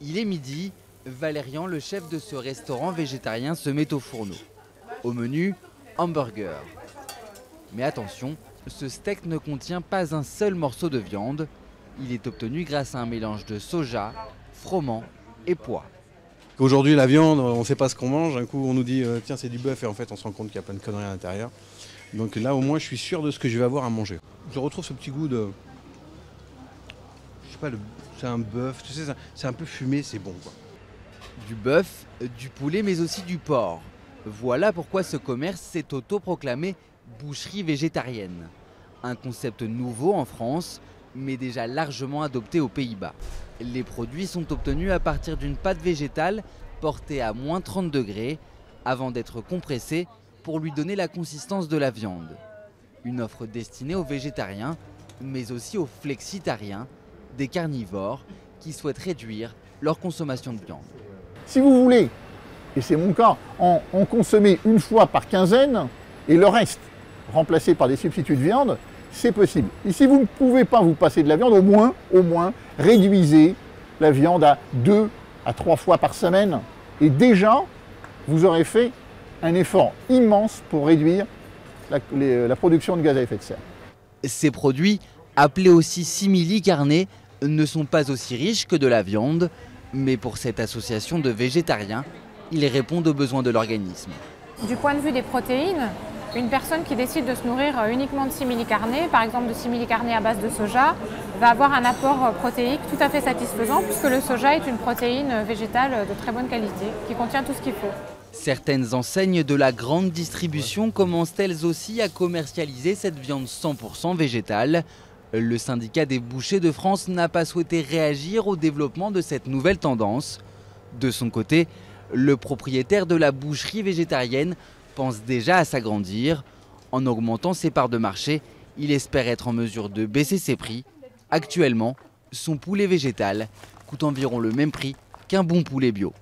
Il est midi, Valérian, le chef de ce restaurant végétarien, se met au fourneau. Au menu, hamburger. Mais attention, ce steak ne contient pas un seul morceau de viande. Il est obtenu grâce à un mélange de soja, froment et pois. Aujourd'hui, la viande, on ne sait pas ce qu'on mange. Un coup, on nous dit tiens, c'est du bœuf, et en fait, on se rend compte qu'il y a plein de conneries à l'intérieur. Donc là, au moins, je suis sûr de ce que je vais avoir à manger. Je retrouve ce petit goût de. Je sais pas, c'est un bœuf, tu sais, c'est un peu fumé, c'est bon, quoi. Du bœuf, du poulet, mais aussi du porc. Voilà pourquoi ce commerce s'est autoproclamé boucherie végétarienne. Un concept nouveau en France, mais déjà largement adopté aux Pays-Bas. Les produits sont obtenus à partir d'une pâte végétale portée à moins 30 degrés avant d'être compressée pour lui donner la consistance de la viande. Une offre destinée aux végétariens, mais aussi aux flexitariens, des carnivores qui souhaitent réduire leur consommation de viande. Si vous voulez, et c'est mon cas, en consommer une fois par quinzaine et le reste remplacé par des substituts de viande, c'est possible. Et si vous ne pouvez pas vous passer de la viande, au moins, réduisez la viande à 2 à 3 fois par semaine. Et déjà, vous aurez fait un effort immense pour réduire la production de gaz à effet de serre. Ces produits, appelés aussi simili-carnés, ne sont pas aussi riches que de la viande, mais pour cette association de végétariens, ils répondent aux besoins de l'organisme. Du point de vue des protéines, une personne qui décide de se nourrir uniquement de simili-carnés, par exemple de simili-carnés à base de soja, va avoir un apport protéique tout à fait satisfaisant puisque le soja est une protéine végétale de très bonne qualité qui contient tout ce qu'il faut. Certaines enseignes de la grande distribution commencent elles aussi à commercialiser cette viande 100% végétale. Le syndicat des bouchers de France n'a pas souhaité réagir au développement de cette nouvelle tendance. De son côté, le propriétaire de la boucherie végétarienne pense déjà à s'agrandir. En augmentant ses parts de marché, il espère être en mesure de baisser ses prix. Actuellement, son poulet végétal coûte environ le même prix qu'un bon poulet bio.